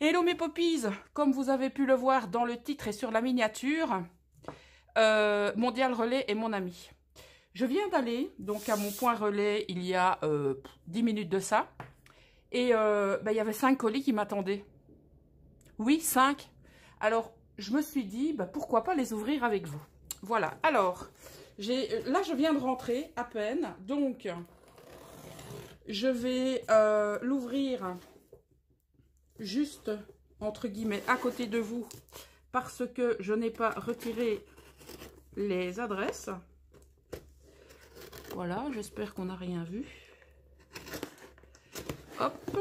Hello mes poppies, comme vous avez pu le voir dans le titre et sur la miniature, Mondial Relais est mon ami. Je viens d'aller donc à mon point relais il y a 10 minutes de ça, et il y avait 5 colis qui m'attendaient. Oui, 5. Alors je me suis dit, pourquoi pas les ouvrir avec vous. Voilà, alors, là je viens de rentrer à peine, donc je vais l'ouvrir juste, entre guillemets, à côté de vous, parce que je n'ai pas retiré les adresses. Voilà, j'espère qu'on n'a rien vu. Hop.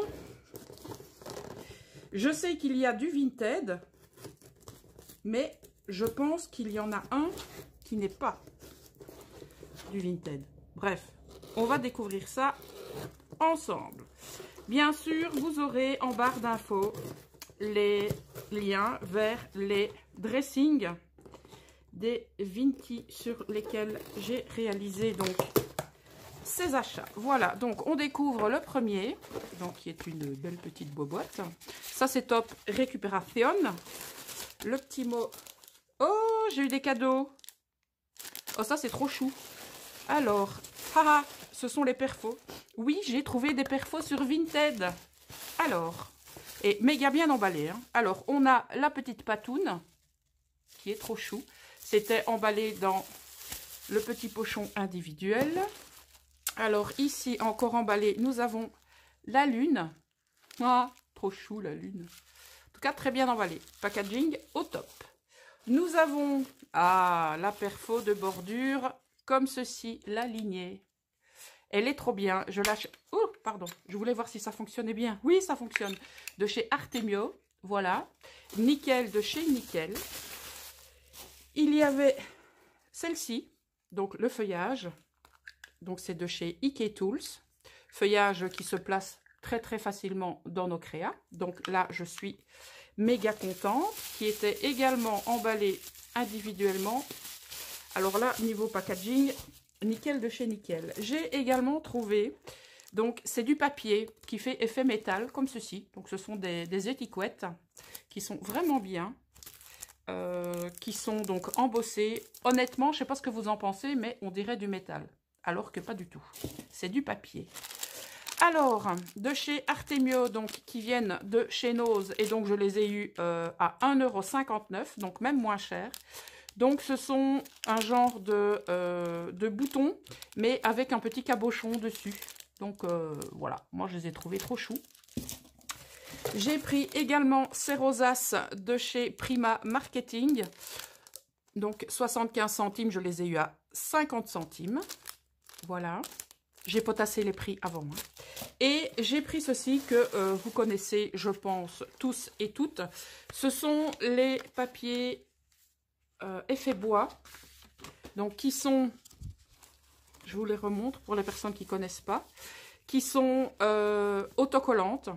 Je sais qu'il y a du Vinted, mais je pense qu'il y en a un qui n'est pas du Vinted. Bref, on va découvrir ça ensemble. Bien sûr, vous aurez en barre d'infos les liens vers les dressings des Vinti sur lesquels j'ai réalisé donc ces achats. Voilà, donc on découvre le premier, donc qui est une belle petite boîte. Ça c'est top, récupération. Le petit mot. Oh, j'ai eu des cadeaux. Oh, ça c'est trop chou. Alors, haha, ce sont les perfos. Oui, j'ai trouvé des perfos sur Vinted. Alors, et méga bien emballé. Hein. Alors, on a la petite patoune, qui est trop chou. C'était emballé dans le petit pochon individuel. Alors, ici, encore emballé, nous avons la lune. Ah, trop chou la lune. En tout cas, très bien emballé. Packaging au top. Nous avons, la perfo de bordure, comme ceci, la lignée. Elle est trop bien. Je lâche. Oh, pardon. Je voulais voir si ça fonctionnait bien. Oui, ça fonctionne. De chez Artemio. Voilà. Nickel de chez Nickel. Il y avait celle-ci. Donc, le feuillage. Donc, c'est de chez Ike Tools. Feuillage qui se place très, très facilement dans nos créas. Donc, là, je suis méga contente. Qui était également emballé individuellement. Alors là, niveau packaging, nickel de chez Nickel. J'ai également trouvé, donc c'est du papier qui fait effet métal, comme ceci. Donc ce sont des étiquettes qui sont vraiment bien, qui sont donc embossées. Honnêtement, je ne sais pas ce que vous en pensez, mais on dirait du métal, alors que pas du tout. C'est du papier. Alors, de chez Artemio, donc qui viennent de chez Nose, et donc je les ai eus à 1,59 €, donc même moins cher. Donc, ce sont un genre de boutons, mais avec un petit cabochon dessus. Donc, voilà. Moi, je les ai trouvés trop choux. J'ai pris également ces rosaces de chez Prima Marketing. Donc, 75 centimes. Je les ai eu à 50 centimes. Voilà. J'ai potassé les prix avant. Hein. Et j'ai pris ceci que vous connaissez, je pense, tous et toutes. Ce sont les papiers... effet bois, donc qui sont, je vous les remontre pour les personnes qui connaissent pas, qui sont autocollantes,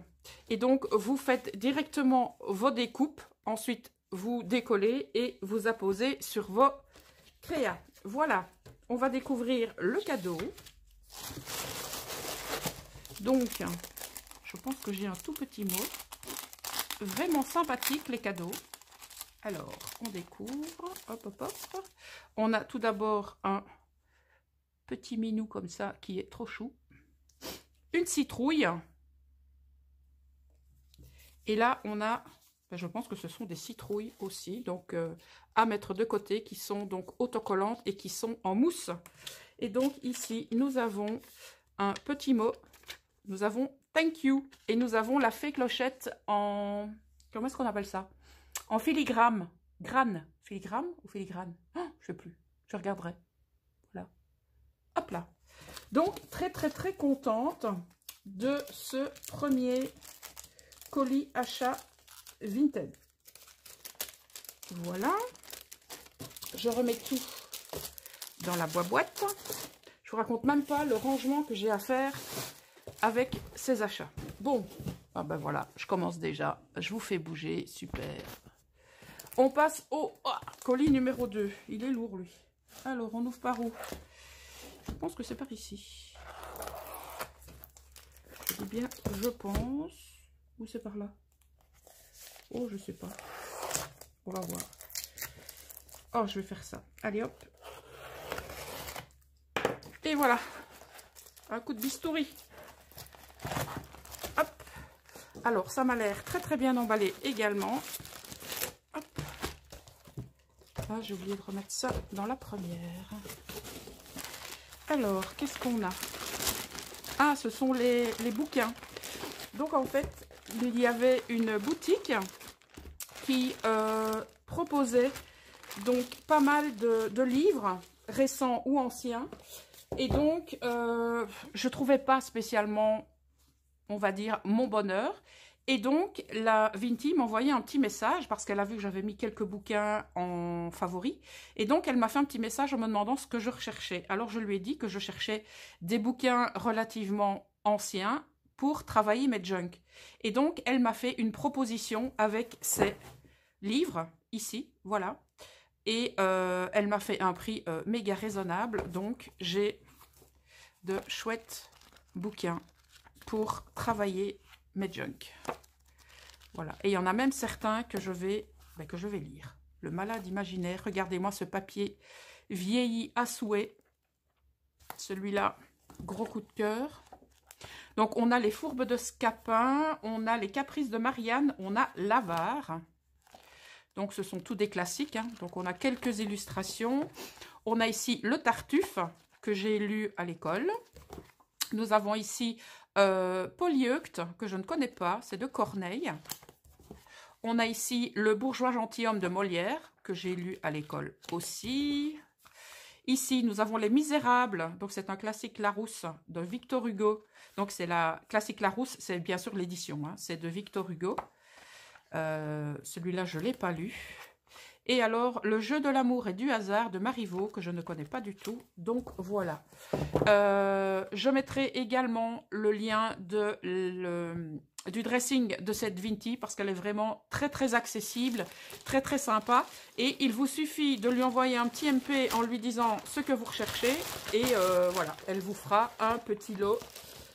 et donc vous faites directement vos découpes, ensuite vous décollez et vous apposez sur vos créas. Voilà, on va découvrir le cadeau. Donc je pense que j'ai un tout petit mot, vraiment sympathique les cadeaux. Alors, on découvre, hop, hop, hop. On a tout d'abord un petit minou comme ça, qui est trop chou. Une citrouille. Et là, on a, je pense que ce sont des citrouilles aussi, donc à mettre de côté, qui sont donc autocollantes et qui sont en mousse. Et donc ici, nous avons un petit mot. Nous avons thank you. Et nous avons la fée clochette en... Comment est-ce qu'on appelle ça? En filigrane. Grane. Filigrane ou filigrane? Oh, je sais plus. Je regarderai. Voilà. Hop là. Donc, très, très, très contente de ce premier colis achat Vinted. Voilà. Je remets tout dans la boîte. Je vous raconte même pas le rangement que j'ai à faire avec ces achats. Bon. Ah ben voilà, je commence déjà. Je vous fais bouger. Super. On passe au colis numéro 2. Il est lourd, lui. Alors, on ouvre par où? Je pense que c'est par ici. Je dis bien, je pense. Ou c'est par là? Oh, je sais pas. On va voir. Oh, je vais faire ça. Allez, hop. Et voilà. Un coup de bistouri. Hop. Alors, ça m'a l'air très très bien emballé également. Hop. Ah, j'ai oublié de remettre ça dans la première. Alors, qu'est-ce qu'on a? Ah, ce sont les bouquins. Donc, en fait, il y avait une boutique qui proposait donc pas mal de livres récents ou anciens. Et donc, je trouvais pas spécialement, on va dire, mon bonheur. Et donc, la Vinti m'a envoyé un petit message parce qu'elle a vu que j'avais mis quelques bouquins en favori. Et donc, elle m'a fait un petit message en me demandant ce que je recherchais. Alors, je lui ai dit que je cherchais des bouquins relativement anciens pour travailler mes junk. Et donc, elle m'a fait une proposition avec ces livres, ici, voilà. Et elle m'a fait un prix méga raisonnable. Donc, j'ai de chouettes bouquins pour travailler mes junk. Voilà. Et il y en a même certains que je vais lire. Le malade imaginaire. Regardez-moi ce papier vieilli à souhait. Celui-là, gros coup de cœur. Donc, on a les Fourbes de Scapin, on a les Caprices de Marianne, on a l'Avare. Donc, ce sont tous des classiques. Hein. Donc, on a quelques illustrations. On a ici le Tartuffe, que j'ai lu à l'école. Nous avons ici Polyeucte, que je ne connais pas, c'est de Corneille. On a ici le Bourgeois gentilhomme de Molière, que j'ai lu à l'école aussi. Ici, nous avons Les Misérables, donc c'est un classique Larousse de Victor Hugo. Donc, c'est la classique Larousse, c'est bien sûr l'édition, hein, c'est de Victor Hugo. Celui-là, je ne l'ai pas lu. Et alors, Le jeu de l'amour et du hasard de Marivaux, que je ne connais pas du tout. Donc, voilà. Je mettrai également le lien du dressing de cette Vinti, parce qu'elle est vraiment très, très accessible, très, très sympa. Et il vous suffit de lui envoyer un petit MP en lui disant ce que vous recherchez. Et voilà, elle vous fera un petit lot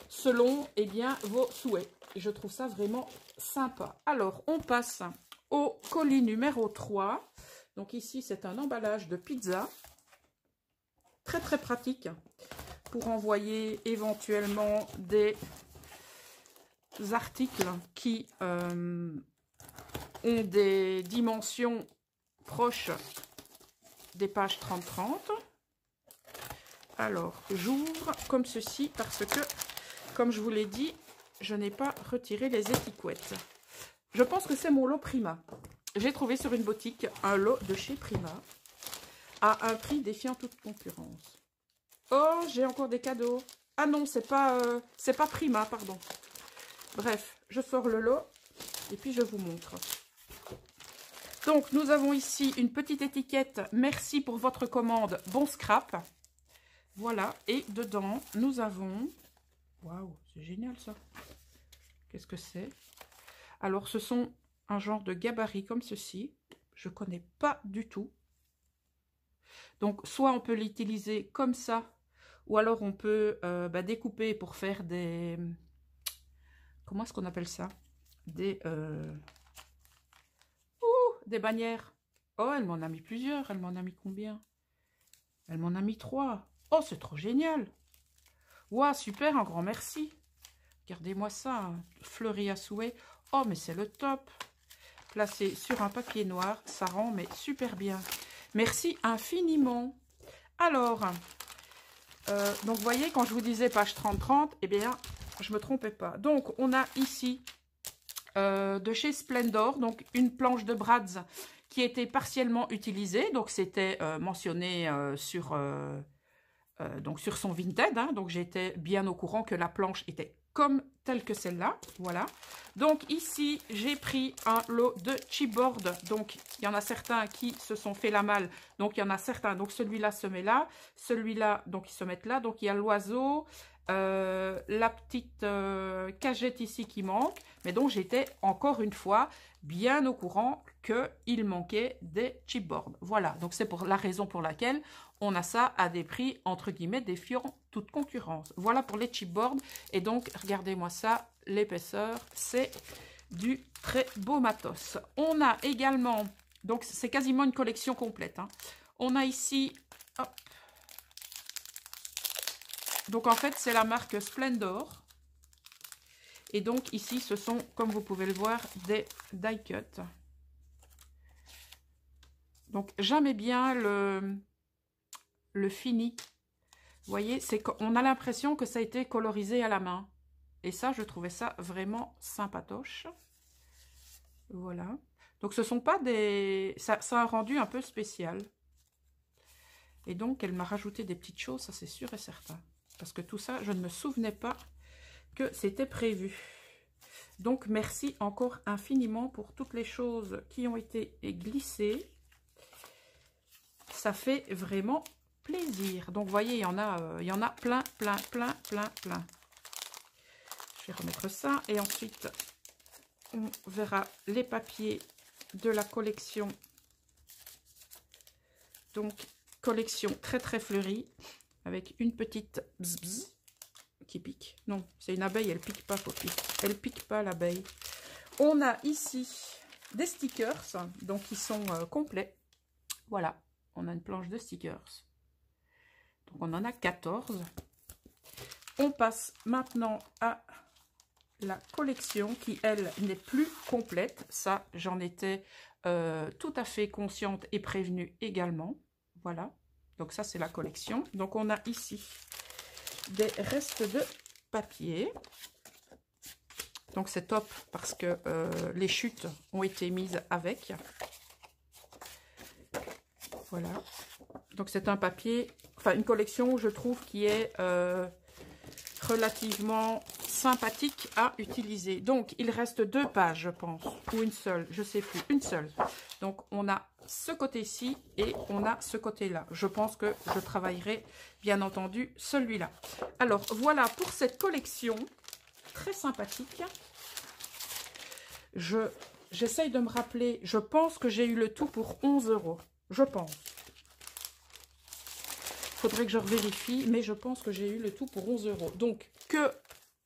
selon, eh bien, vos souhaits. Et je trouve ça vraiment sympa. Alors, on passe au colis numéro 3. Donc ici, c'est un emballage de pizza. Très, très pratique pour envoyer éventuellement des articles qui ont des dimensions proches des pages 30-30. Alors, j'ouvre comme ceci parce que, comme je vous l'ai dit, je n'ai pas retiré les étiquettes. Je pense que c'est mon lot Prima. J'ai trouvé sur une boutique un lot de chez Prima à un prix défiant toute concurrence. Oh, j'ai encore des cadeaux. Ah non, c'est pas Prima, pardon. Bref, je sors le lot et puis je vous montre. Donc, nous avons ici une petite étiquette. Merci pour votre commande. Bon scrap. Voilà. Et dedans, nous avons... Waouh, c'est génial ça. Qu'est-ce que c'est? Alors, ce sont un genre de gabarit comme ceci. Je ne connais pas du tout. Donc, soit on peut l'utiliser comme ça, ou alors on peut découper pour faire des... Comment est-ce qu'on appelle ça? Des bannières. Oh, elle m'en a mis plusieurs. Elle m'en a mis combien? Elle m'en a mis 3. Oh, c'est trop génial. Waouh, super, un grand merci. Regardez-moi ça, fleuri à souhait. Oh, mais c'est le top. Placé sur un papier noir, ça rend mais super bien. Merci infiniment. Alors, donc vous voyez, quand je vous disais page 30-30, eh bien, je ne me trompais pas. Donc, on a ici de chez Splendor, donc une planche de Bradz qui était partiellement utilisée. Donc, c'était mentionné sur son Vinted. Hein, donc, j'étais bien au courant que la planche était comme telle que celle-là. Voilà. Donc, ici, j'ai pris un lot de chipboard. Donc, il y en a certains qui se sont fait la malle. Donc, il y en a certains. Donc, celui-là se met là. Celui-là, donc, ils se mettent là. Donc, il y a l'oiseau. La petite cagette ici qui manque. Mais donc, j'étais encore une fois bien au courant qu'il manquait des chipboards. Voilà. Donc, c'est pour la raison pour laquelle on a ça à des prix, entre guillemets, défiant toute concurrence. Voilà pour les chipboards. Et donc, regardez-moi ça, l'épaisseur, c'est du très beau matos. On a également, donc c'est quasiment une collection complète, hein. On a ici, hop. Donc en fait c'est la marque Splendor. Et donc ici ce sont, comme vous pouvez le voir, des die cut. Donc j'aimais bien le fini. Vous voyez, on a l'impression que ça a été colorisé à la main. Et ça, je trouvais ça vraiment sympatoche. Voilà. Donc ce sont pas des... Ça a un rendu un peu spécial. Et donc elle m'a rajouté des petites choses, ça c'est sûr et certain. Parce que tout ça, je ne me souvenais pas que c'était prévu. Donc merci encore infiniment pour toutes les choses qui ont été glissées. Ça fait vraiment plaisir. Donc vous voyez, il y en a plein. Je vais remettre ça et ensuite on verra les papiers de la collection. Donc collection très fleurie avec une petite bzz bzz qui pique. Non, c'est une abeille, elle pique pas, Poppy. Elle pique pas l'abeille. On a ici des stickers, donc ils sont complets. Voilà, on a une planche de stickers. Donc on en a 14. On passe maintenant à la collection qui, elle, n'est plus complète. Ça, j'en étais tout à fait consciente et prévenue également. Voilà, donc ça, c'est la collection. Donc on a ici des restes de papier. Donc c'est top parce que les chutes ont été mises avec. Voilà. Donc c'est un papier, enfin une collection, je trouve, qui est relativement sympathique à utiliser. Donc il reste 2 pages, je pense, ou une seule, je sais plus, une seule. Donc on a ce côté-ci et on a ce côté-là. Je pense que je travaillerai bien entendu celui-là. Alors voilà pour cette collection très sympathique. J'essaye de me rappeler, je pense que j'ai eu le tout pour 11 €. Je pense. Faudrait que je vérifie, mais je pense que j'ai eu le tout pour 11 €. Donc, que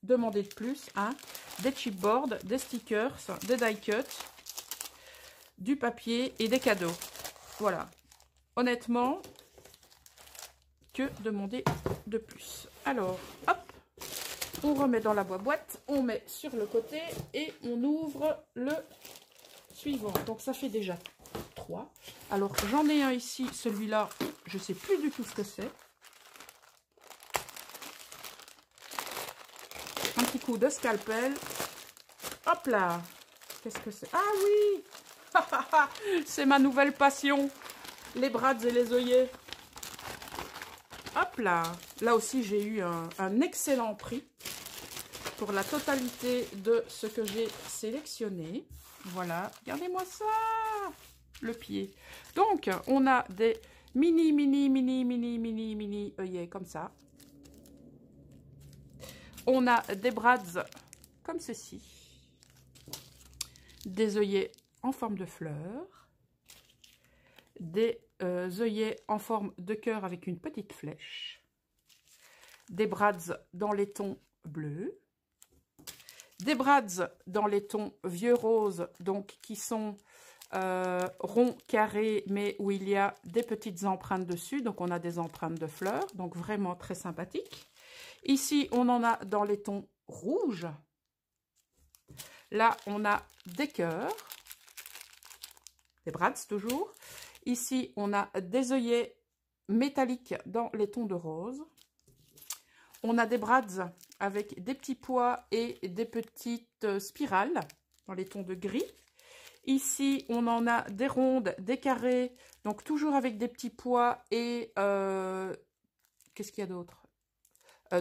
demander de plus, hein? Des chipboards, des stickers, des die cut, du papier et des cadeaux. Voilà. Honnêtement, que demander de plus? Alors, hop, on remet dans la boîte, on met sur le côté et on ouvre le suivant. Donc, ça fait déjà 3. Alors, j'en ai un ici, celui-là, je ne sais plus du tout ce que c'est. Un petit coup de scalpel. Hop là. Qu'est-ce que c'est? Ah oui. C'est ma nouvelle passion. Les brades et les œillets. Hop là. Là aussi, j'ai eu un excellent prix pour la totalité de ce que j'ai sélectionné. Voilà. Regardez-moi ça. Le pied. Donc, on a des mini œillets comme ça. On a des brads comme ceci. Des œillets en forme de fleurs. Des œillets en forme de cœur avec une petite flèche. Des brads dans les tons bleus. Des brads dans les tons vieux rose, donc qui sont rond, carré, mais où il y a des petites empreintes dessus. Donc on a des empreintes de fleurs, donc vraiment très sympathique. Ici on en a dans les tons rouges. Là on a des cœurs, des brads toujours. Ici on a des œillets métalliques dans les tons de rose. On a des brads avec des petits pois et des petites spirales dans les tons de gris. Ici, on en a des rondes, des carrés, donc toujours avec des petits pois et... qu'est-ce qu'il y a d'autre?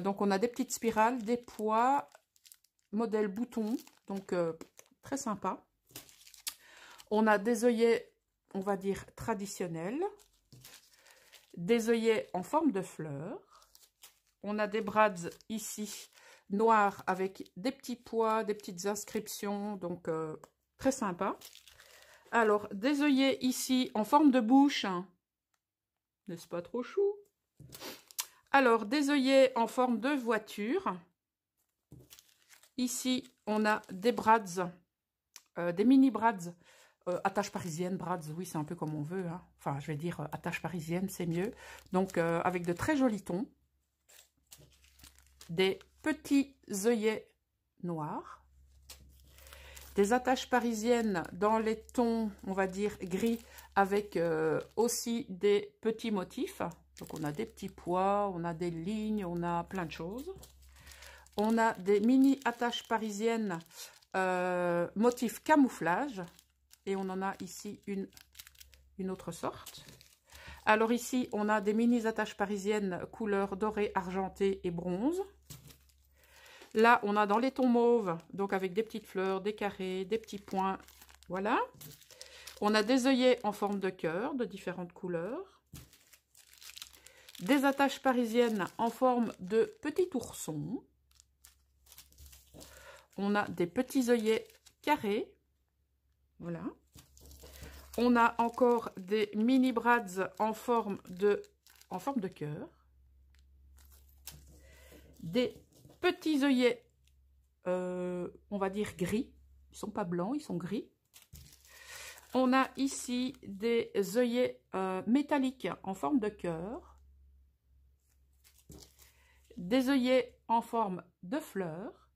Donc, on a des petites spirales, des pois, modèle bouton, donc très sympa. On a des œillets, on va dire, traditionnels. Des œillets en forme de fleurs. On a des brads ici, noirs, avec des petits pois, des petites inscriptions, donc... très sympa. Alors, des œillets ici en forme de bouche. N'est-ce pas trop chou? Alors, des œillets en forme de voiture. Ici, on a des brads des mini brads, attache parisienne, brads, oui, c'est un peu comme on veut. Hein. Enfin, je vais dire attache parisienne, c'est mieux. Donc, avec de très jolis tons. Des petits œillets noirs. Des attaches parisiennes dans les tons, on va dire, gris, avec aussi des petits motifs. Donc, on a des petits pois, on a des lignes, on a plein de choses. On a des mini attaches parisiennes motif camouflage. Et on en a ici une autre sorte. Alors ici, on a des mini attaches parisiennes couleur dorée, argentée et bronze. Là, on a dans les tons mauves, donc avec des petites fleurs, des carrés, des petits points. Voilà. On a des œillets en forme de cœur de différentes couleurs. Des attaches parisiennes en forme de petits oursons. On a des petits œillets carrés. Voilà. On a encore des mini brads en forme de cœur. Des petits œillets, on va dire gris. Ils ne sont pas blancs, ils sont gris. On a ici des œillets métalliques en forme de cœur. Des œillets en forme de fleurs.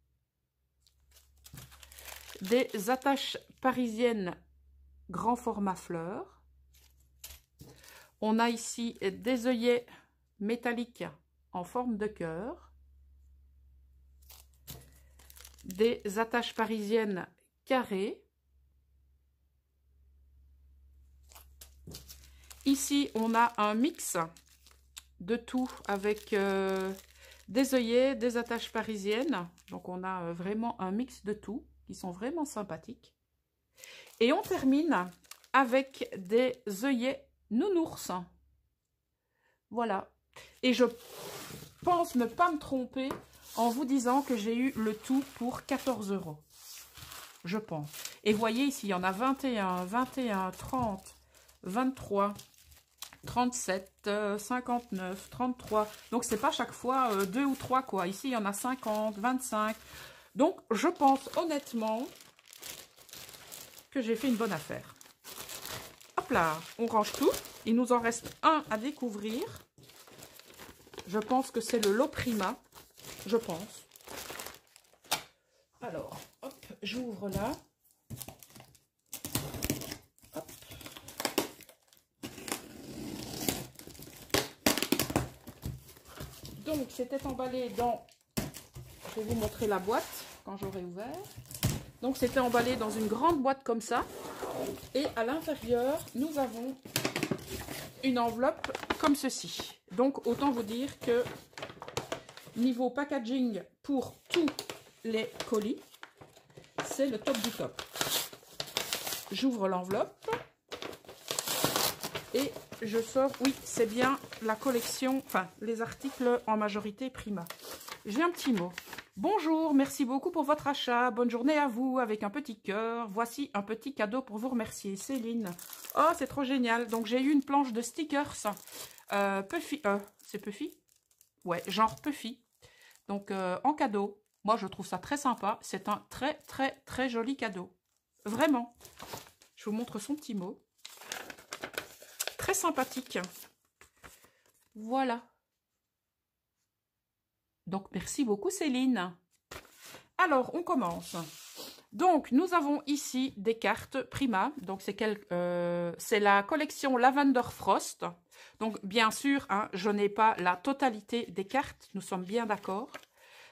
Des attaches parisiennes grand format fleurs. On a ici des œillets métalliques en forme de cœur. Des attaches parisiennes carrées. Ici, on a un mix de tout avec des œillets, des attaches parisiennes. Donc, on a vraiment un mix de tout qui sont vraiment sympathiques. Et on termine avec des œillets nounours. Voilà. Et je pense ne pas me tromper en vous disant que j'ai eu le tout pour 14 €. Je pense. Et vous voyez ici, il y en a 21, 21, 30, 23, 37, 59, 33. Donc, c'est pas chaque fois 2 ou 3, quoi. Ici, il y en a 50, 25. Donc, je pense honnêtement que j'ai fait une bonne affaire. Hop là, on range tout. Il nous en reste un à découvrir. Je pense que c'est le lot Prima. Je pense. Alors, hop, j'ouvre là. Hop. Donc, c'était emballé dans... Je vais vous montrer la boîte quand j'aurai ouvert. Donc, c'était emballé dans une grande boîte comme ça. Et à l'intérieur, nous avons une enveloppe comme ceci. Donc, autant vous dire que niveau packaging pour tous les colis, c'est le top du top. J'ouvre l'enveloppe et je sors. Oui, c'est bien la collection, enfin, les articles en majorité Prima. J'ai un petit mot. Bonjour, merci beaucoup pour votre achat. Bonne journée à vous avec un petit cœur. Voici un petit cadeau pour vous remercier. Céline. Oh, c'est trop génial. Donc, j'ai eu une planche de stickers. Puffy. C'est Puffy? Ouais, genre Puffy. Donc, en cadeau. Moi, je trouve ça très sympa. C'est un très, très, très joli cadeau. Vraiment. Je vous montre son petit mot. Très sympathique. Voilà. Donc, merci beaucoup Céline. Alors, on commence. Donc, nous avons ici des cartes Prima. Donc, c'est la collection Lavender Frost. Donc, bien sûr, hein, je n'ai pas la totalité des cartes. Nous sommes bien d'accord.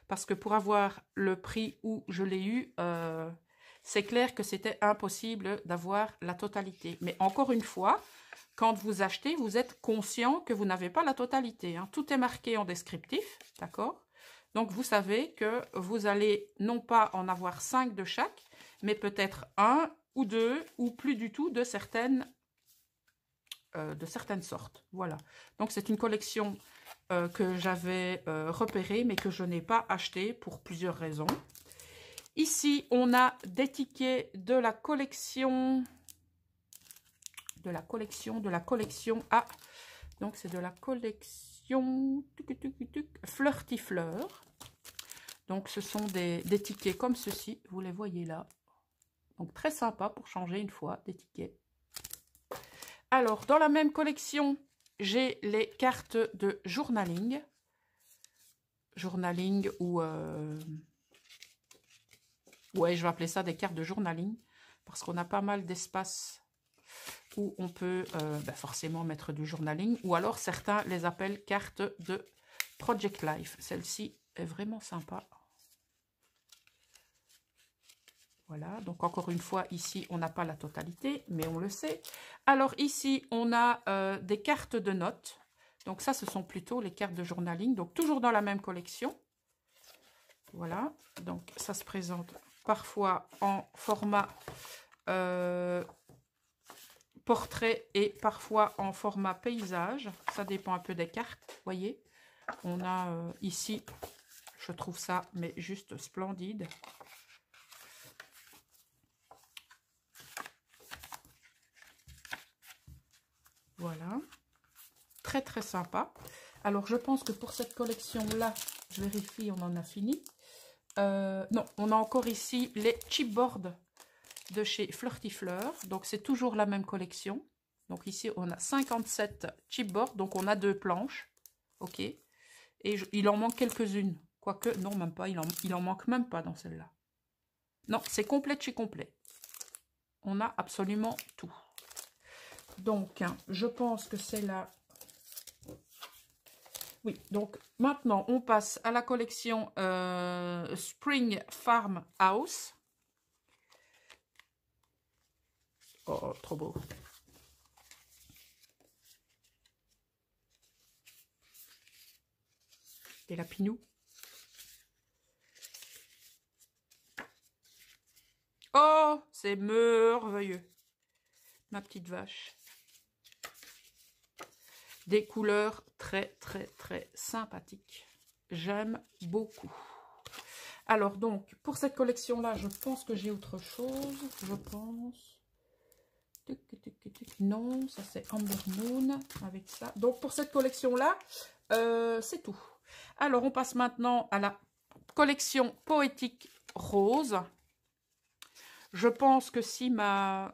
Parce que pour avoir le prix où je l'ai eu, c'est clair que c'était impossible d'avoir la totalité. Mais encore une fois, quand vous achetez, vous êtes conscient que vous n'avez pas la totalité. Hein. Tout est marqué en descriptif, d'accord? Donc, vous savez que vous allez non pas en avoir 5 de chaque, mais peut-être 1 ou 2 ou plus du tout de certaines sortes. Voilà. Donc, c'est une collection que j'avais repérée, mais que je n'ai pas achetée pour plusieurs raisons. Ici, on a des tickets de la collection... Ah, donc c'est de la collection Flirty Fleur. Donc ce sont des tickets comme ceci, vous les voyez là. Donc très sympa pour changer une fois des tickets. Alors, dans la même collection, j'ai les cartes de journaling. Journaling ou... Ouais, je vais appeler ça des cartes de journaling. Parce qu'on a pas mal d'espace où on peut forcément mettre du journaling. Ou alors, certains les appellent cartes de Project Life. Celle-ci est vraiment sympa. Voilà, donc encore une fois, ici, on n'a pas la totalité, mais on le sait. Alors ici, on a des cartes de notes. Donc ça, ce sont plutôt les cartes de journaling. Donc toujours dans la même collection. Voilà, donc ça se présente parfois en format portrait et parfois en format paysage. Ça dépend un peu des cartes, vous voyez. On a ici, je trouve ça, mais juste splendide. Voilà, très très sympa. Alors je pense que pour cette collection-là, je vérifie, on en a fini. Non, on a encore ici les chipboards de chez Flirty-Fleur. Donc c'est toujours la même collection. Donc ici on a 57 chipboards, donc on a 2 planches. Ok. Et il en manque quelques-unes. Quoique, non, même pas, il en manque même pas dans celle-là. Non, c'est complet de chez complet. On a absolument tout. Donc, je pense que c'est là. Oui, donc maintenant, on passe à la collection Spring Farm House. Oh, trop beau. Des lapinous. Oh, c'est merveilleux. Ma petite vache. Des couleurs très, très, très sympathiques. J'aime beaucoup. Alors, donc, pour cette collection-là, je pense que j'ai autre chose. Je pense. Non, ça c'est Amber Moon avec ça. Donc, pour cette collection-là, c'est tout. Alors, on passe maintenant à la collection Poétique Rose. Je pense que si ma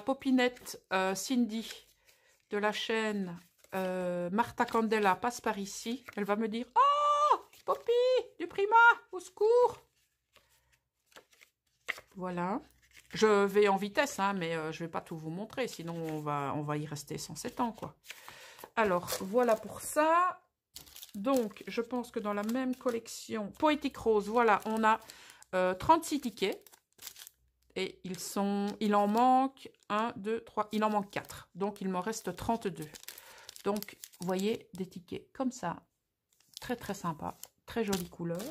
popinette Cindy de la chaîne Marta Candela passe par ici, elle va me dire « Oh, Poppy, du Prima, au secours !» Voilà. Je vais en vitesse, hein, mais je ne vais pas tout vous montrer, sinon on va y rester 107 ans, quoi. Alors, voilà pour ça. Donc, je pense que dans la même collection, Poétique Rose, voilà, on a 36 tickets. Et il en manque 1, 2, 3, il en manque 4. Donc, il m'en reste 32. Donc, vous voyez, des tickets comme ça. Très, très sympa. Très jolie couleur.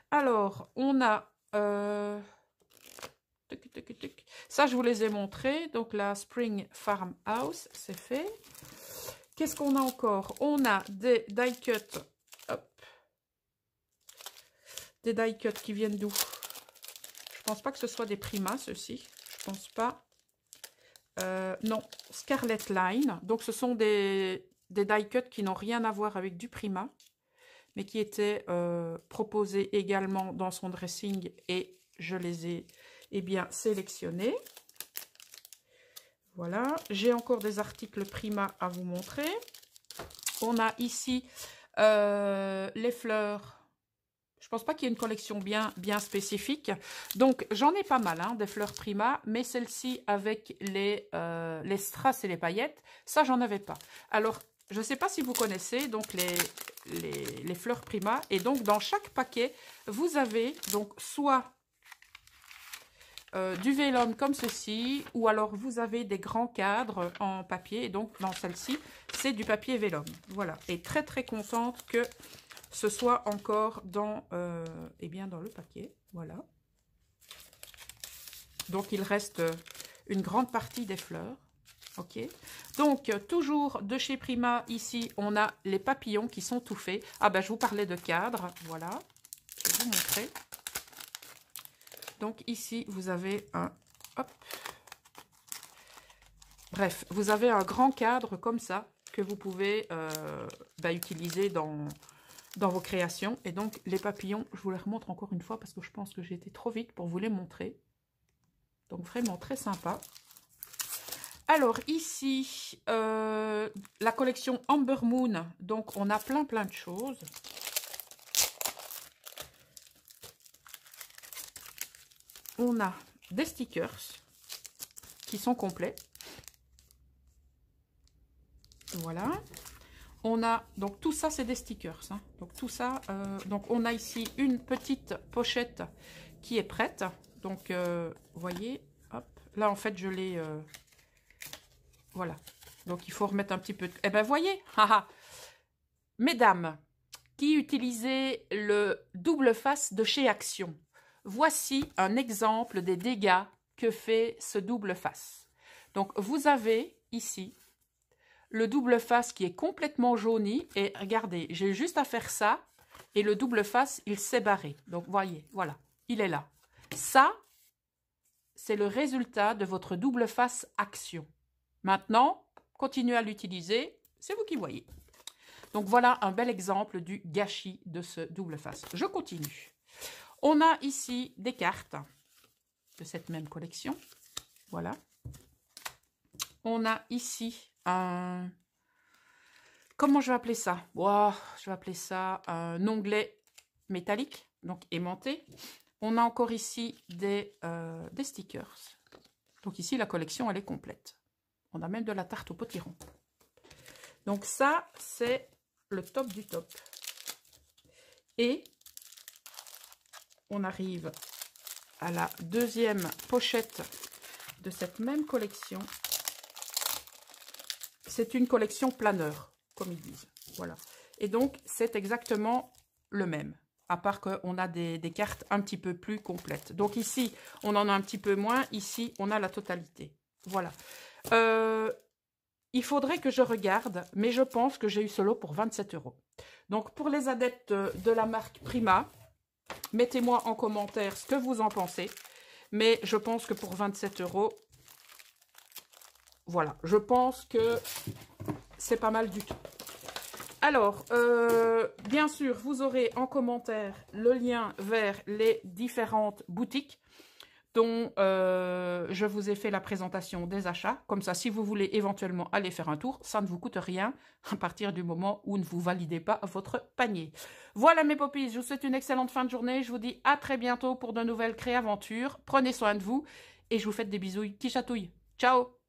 Alors, on a... ça, je vous les ai montrés. Donc, la Spring Farm House, c'est fait. Qu'est-ce qu'on a encore? On a des die cuts. Hop. Des die cuts qui viennent d'où? Je pense pas que ce soit des Prima, ceux-ci. Je pense pas. Non, Scarlet Line. Donc, ce sont des die cuts qui n'ont rien à voir avec du Prima, mais qui étaient proposés également dans son dressing et je les ai bien sélectionnés. Voilà. J'ai encore des articles Prima à vous montrer. On a ici les fleurs. Je pense pas qu'il y ait une collection bien spécifique. Donc, j'en ai pas mal, hein, des fleurs Prima, mais celle-ci avec les strass et les paillettes, ça, j'en avais pas. Alors, je ne sais pas si vous connaissez donc les fleurs Prima. Et donc, dans chaque paquet, vous avez donc soit du vélum comme ceci, ou alors vous avez des grands cadres en papier. Et donc, dans celle-ci, c'est du papier vélum. Voilà. Et très, très contente que ce soit encore dans, dans le paquet. Voilà. Donc, il reste une grande partie des fleurs. Ok. Donc, toujours de chez Prima, ici, on a les papillons qui sont tout faits. Ah ben, je vous parlais de cadre. Voilà. Je vais vous montrer. Donc, ici, vous avez un... Hop. Bref, vous avez un grand cadre comme ça que vous pouvez utiliser dans vos créations. Et donc, les papillons, je vous les remontre encore une fois parce que je pense que j'ai été trop vite pour vous les montrer. Donc vraiment très sympa. Alors ici, la collection Amber Moon. Donc on a plein de choses. On a des stickers qui sont complets. Voilà. On a, donc tout ça c'est des stickers. Hein. Donc tout ça, donc on a ici une petite pochette qui est prête. Donc vous voyez, hop, là en fait je l'ai, voilà. Donc il faut remettre un petit peu de... Eh ben voyez, haha. Mesdames qui utilisez le double face de chez Action, voici un exemple des dégâts que fait ce double face. Donc vous avez ici le double face qui est complètement jauni. Et regardez, j'ai juste à faire ça. Et le double face, il s'est barré. Donc, voyez, voilà, il est là. Ça, c'est le résultat de votre double face Action. Maintenant, continuez à l'utiliser. C'est vous qui voyez. Donc, voilà un bel exemple du gâchis de ce double face. Je continue. On a ici des cartes de cette même collection. Voilà. On a ici un... Comment je vais appeler ça? Wow, je vais appeler ça un onglet métallique, donc aimanté. On a encore ici des stickers. Donc ici, la collection, elle est complète. On a même de la tarte au potiron. Donc ça, c'est le top du top. Et on arrive à la deuxième pochette de cette même collection. C'est une collection planeur, comme ils disent. Voilà. Et donc, c'est exactement le même. À part qu'on a des cartes un petit peu plus complètes. Donc ici, on en a un petit peu moins. Ici, on a la totalité. Voilà. Il faudrait que je regarde, mais je pense que j'ai eu ce lot pour 27 €. Donc, pour les adeptes de la marque Prima, mettez-moi en commentaire ce que vous en pensez. Mais je pense que pour 27 €, voilà, je pense que c'est pas mal du tout. Alors, bien sûr, vous aurez en commentaire le lien vers les différentes boutiques dont je vous ai fait la présentation des achats. Comme ça, si vous voulez éventuellement aller faire un tour, ça ne vous coûte rien à partir du moment où ne vous validez pas votre panier. Voilà mes poppies, je vous souhaite une excellente fin de journée. Je vous dis à très bientôt pour de nouvelles créaventures. Prenez soin de vous et je vous fais des bisous qui chatouillent. Ciao!